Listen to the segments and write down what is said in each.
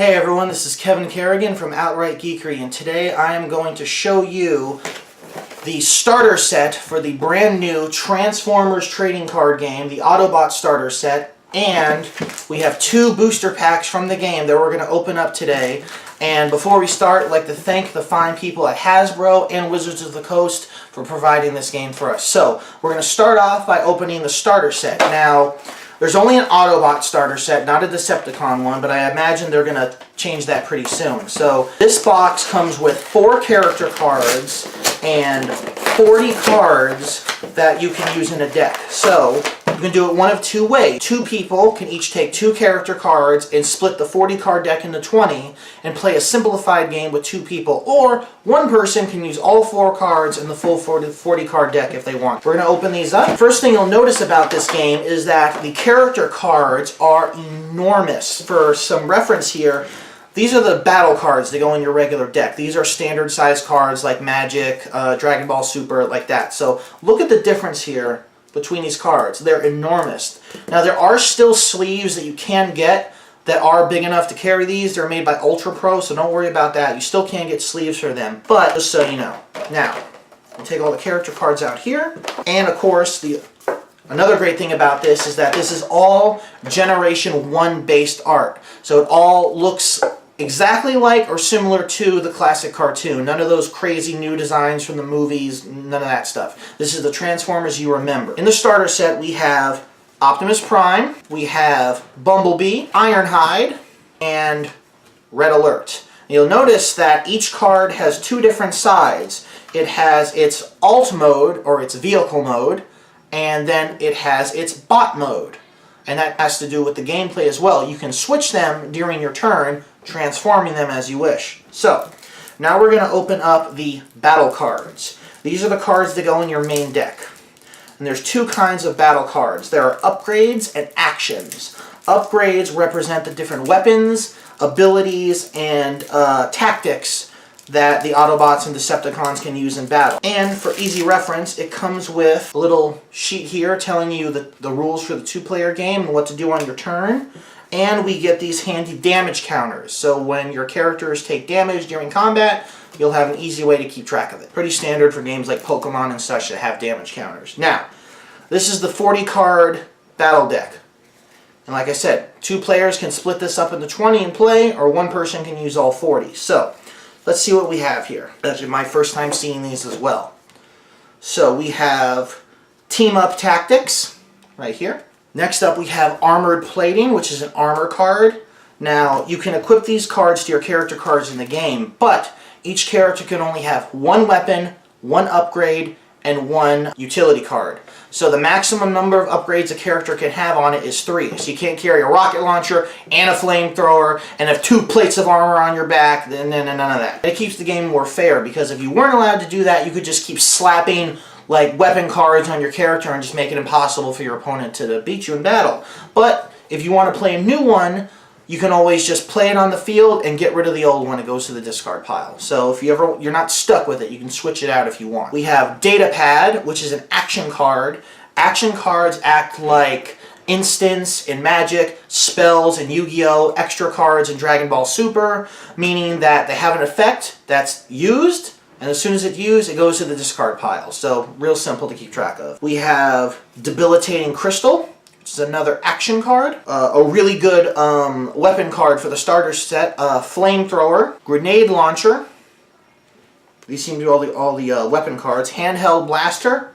Hey everyone, this is Kevin Kerrigan from Outright Geekery, and today I am going to show you the starter set for the brand new Transformers trading card game, the Autobot starter set, and we have 2 booster packs from the game that we're going to open up today. And before we start, I'd like to thank the fine people at Hasbro and Wizards of the Coast for providing this game for us. So, we're going to start off by opening the starter set. Now, there's only an Autobot starter set, not a Decepticon one, but I imagine they're going to change that pretty soon. So this box comes with 4 character cards and 40 cards that you can use in a deck. So you can do it one of 2 ways. 2 people can each take 2 character cards and split the 40 card deck into 20 and play a simplified game with 2 people. Or one person can use all 4 cards in the full 40 card deck if they want. We're going to open these up. First thing you'll notice about this game is that the character cards are enormous. For some reference here, these are the battle cards that go in your regular deck. These are standard size cards like Magic, Dragon Ball Super, like that. So look at the difference here between these cards. They're enormous. Now there are still sleeves that you can get that are big enough to carry these. They're made by Ultra Pro, so don't worry about that. You still can get sleeves for them, but just so you know. Now, we'll take all the character cards out here, and of course, another great thing about this is that this is all Generation 1 based art. So it all looks exactly like or similar to the classic cartoon. None of those crazy new designs from the movies, none of that stuff. This is the Transformers you remember. In the starter set, we have Optimus Prime, we have Bumblebee, Ironhide, and Red Alert. You'll notice that each card has 2 different sides. It has its alt mode, or its vehicle mode, and then it has its bot mode. And that has to do with the gameplay as well. You can switch them during your turn, transforming them as you wish. So, now we're going to open up the battle cards. These are the cards that go in your main deck. And there's 2 kinds of battle cards. There are upgrades and actions. Upgrades represent the different weapons, abilities, and tactics that the Autobots and Decepticons can use in battle. And for easy reference, it comes with a little sheet here telling you the rules for the 2-player game and what to do on your turn. And we get these handy damage counters. So when your characters take damage during combat, you'll have an easy way to keep track of it. Pretty standard for games like Pokemon and such that have damage counters. Now, this is the 40 card battle deck. And like I said, 2 players can split this up into 20 and play, or 1 person can use all 40. So, let's see what we have here. That's my first time seeing these as well. So we have Team Up Tactics, right here. Next up we have Armored Plating, which is an armor card. Now, you can equip these cards to your character cards in the game, but each character can only have 1 weapon, 1 upgrade, and 1 utility card. So the maximum number of upgrades a character can have on it is 3. So you can't carry a rocket launcher and a flamethrower and have 2 plates of armor on your back, none of that. It keeps the game more fair, because if you weren't allowed to do that, you could just keep slapping like weapon cards on your character and just make it impossible for your opponent to beat you in battle. But if you want to play a new one, you can always just play it on the field and get rid of the old one. It goes to the discard pile. So if you're not stuck with it, you can switch it out if you want. We have Datapad, which is an action card. Action cards act like instants in Magic, spells in Yu-Gi-Oh!, extra cards in Dragon Ball Super, meaning that they have an effect that's used, and as soon as it's used, it goes to the discard pile. So real simple to keep track of. We have Debilitating Crystal, which is another action card. A really good weapon card for the starter set. Flamethrower, Grenade Launcher. These seem to be all the weapon cards. Handheld Blaster,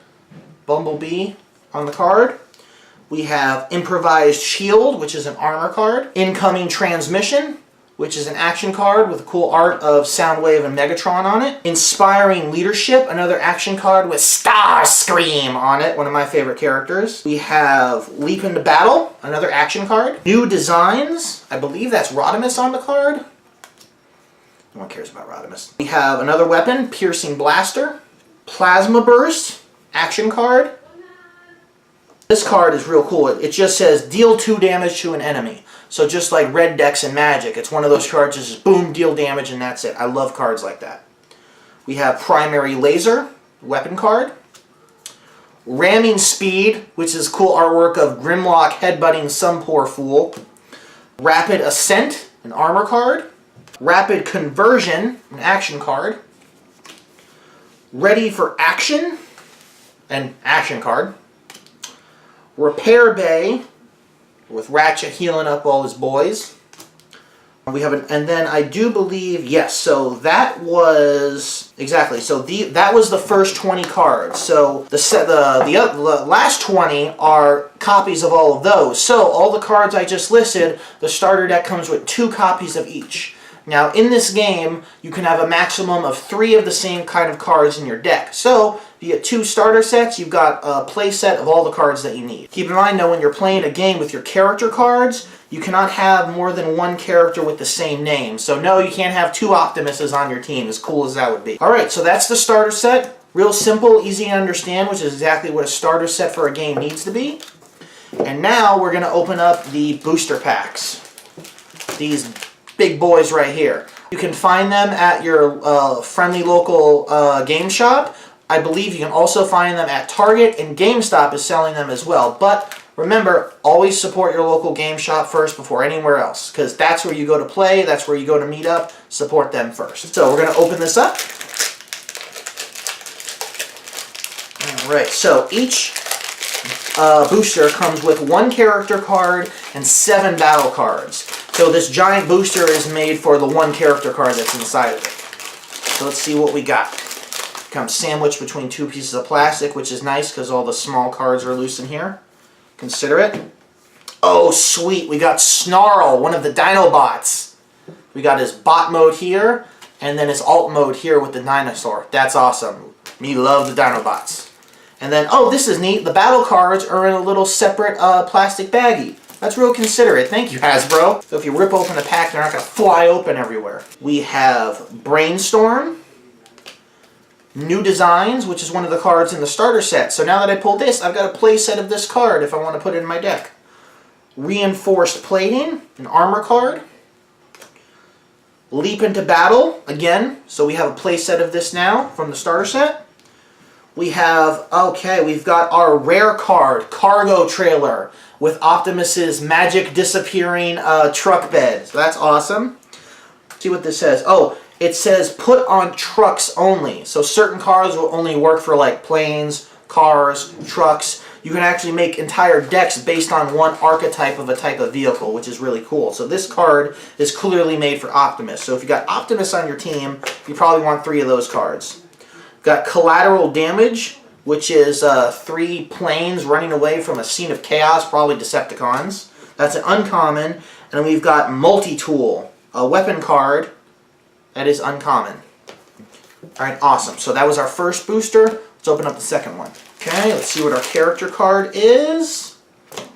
Bumblebee on the card. We have Improvised Shield, which is an armor card. Incoming Transmission, which is an action card with a cool art of Soundwave and Megatron on it. Inspiring Leadership, another action card with Starscream on it, one of my favorite characters. We have Leap into Battle, another action card. New Designs, I believe that's Rodimus on the card. No one cares about Rodimus. We have another weapon, Piercing Blaster. Plasma Burst, action card. This card is real cool. It just says deal 2 damage to an enemy. So just like Red Decks and Magic, it's one of those cards that just boom, deal damage, and that's it. I love cards like that. We have Primary Laser, weapon card. Ramming Speed, which is cool artwork of Grimlock headbutting some poor fool. Rapid Ascent, an armor card. Rapid Conversion, an action card. Ready for Action, an action card. Repair Bay, with Ratchet healing up all his boys. We have and then I do believe, yes, so that was, exactly, so that was the first 20 cards. So the last 20 are copies of all of those. So all the cards I just listed, the starter deck comes with 2 copies of each. Now in this game, you can have a maximum of 3 of the same kind of cards in your deck. So if you get 2 starter sets, you've got a play set of all the cards that you need. Keep in mind, though, when you're playing a game with your character cards, you cannot have more than 1 character with the same name. So no, you can't have 2 Optimuses on your team, as cool as that would be. Alright, so that's the starter set. Real simple, easy to understand, which is exactly what a starter set for a game needs to be. And now we're going to open up the booster packs. These big boys right here. You can find them at your friendly local game shop. I believe you can also find them at Target, and GameStop is selling them as well. But remember, always support your local game shop first before anywhere else, because that's where you go to play, that's where you go to meet up. Support them first. So we're going to open this up. Alright, so each booster comes with 1 character card and 7 battle cards. So this giant booster is made for the 1 character card that's inside of it. So let's see what we got. Comes sandwiched between 2 pieces of plastic, which is nice because all the small cards are loose in here. Consider it. Oh, sweet. We got Snarl, one of the Dinobots. We got his bot mode here, and then his alt mode here with the dinosaur. That's awesome. Me love the Dinobots. And then, oh, this is neat. The battle cards are in a little separate plastic baggie. That's real considerate. Thank you, Hasbro. So if you rip open the pack, they're not going to fly open everywhere. We have Brainstorm. New Designs, which is one of the cards in the starter set. So now that I pulled this, I've got a play set of this card if I want to put it in my deck. Reinforced Plating, an armor card. Leap into Battle, again. So we have a play set of this now from the starter set. We have, okay, we've got our rare card, Cargo Trailer, with Optimus's magic disappearing truck bed. So that's awesome. See what this says. Oh, it says put on trucks only. So certain cars will only work for like planes, cars, trucks. You can actually make entire decks based on 1 archetype of a type of vehicle, which is really cool. So this card is clearly made for Optimus. So if you got Optimus on your team, you probably want 3 of those cards. Got Collateral Damage, which is 3 planes running away from a scene of chaos, probably Decepticons. That's an uncommon. And then we've got Multi-Tool, a weapon card that is uncommon. Alright, awesome. So that was our first booster. Let's open up the second one. Okay, let's see what our character card is.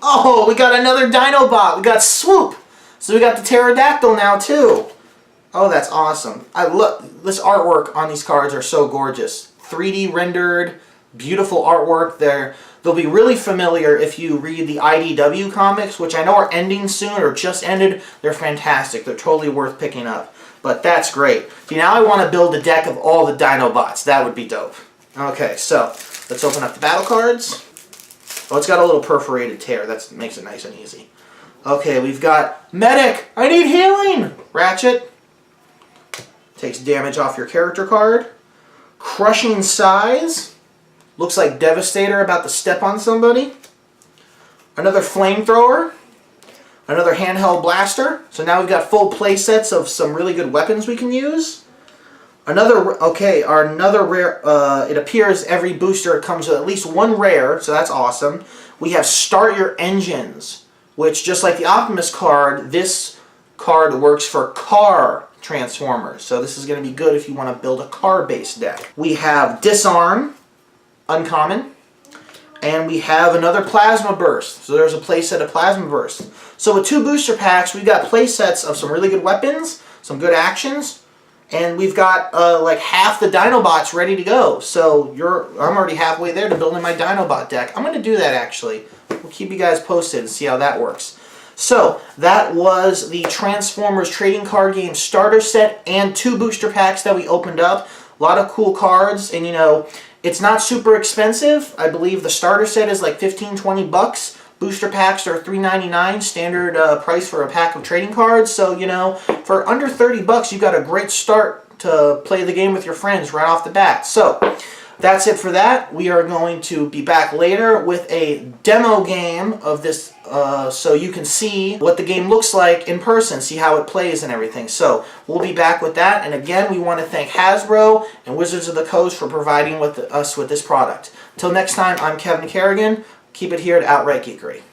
Oh, we got another Dinobot. We got Swoop. So we got the Pterodactyl now too. Oh, that's awesome. I look, this artwork on these cards are so gorgeous. 3D rendered, beautiful artwork. They'll be really familiar if you read the IDW comics, which I know are ending soon or just ended. They're fantastic. They're totally worth picking up. But that's great. See, now I want to build a deck of all the Dinobots. That would be dope. Okay, so let's open up the battle cards. Oh, it's got a little perforated tear. That makes it nice and easy. Okay, we've got Medic. I need healing. Ratchet. Takes damage off your character card. Crushing Size. Looks like Devastator about to step on somebody. Another Flamethrower. Another handheld blaster. So now we've got full play sets of some really good weapons we can use. Another rare, it appears every booster comes with at least 1 rare, so that's awesome. We have Start Your Engines, which just like the Optimus card, this card works for car transformers. So this is going to be good if you want to build a car-based deck. We have Disarm, uncommon. And we have another Plasma Burst. So there's a playset of Plasma Burst. So with 2 booster packs, we've got playsets of some really good weapons, some good actions, and we've got like half the Dinobots ready to go. So I'm already halfway there to building my Dinobot deck. I'm going to do that actually. We'll keep you guys posted and see how that works. So that was the Transformers Trading Card Game Starter Set and 2 booster packs that we opened up. A lot of cool cards, and you know, it's not super expensive. I believe the starter set is like 15-20 bucks, Booster packs are $3.99, standard price for a pack of trading cards. So, you know, for under 30 bucks, you've got a great start to play the game with your friends right off the bat. So, that's it for that. We are going to be back later with a demo game of this so you can see what the game looks like in person, see how it plays and everything. So we'll be back with that. And again, we want to thank Hasbro and Wizards of the Coast for providing us with this product. Till next time, I'm Kevin Kerrigan. Keep it here at Outright Geekery.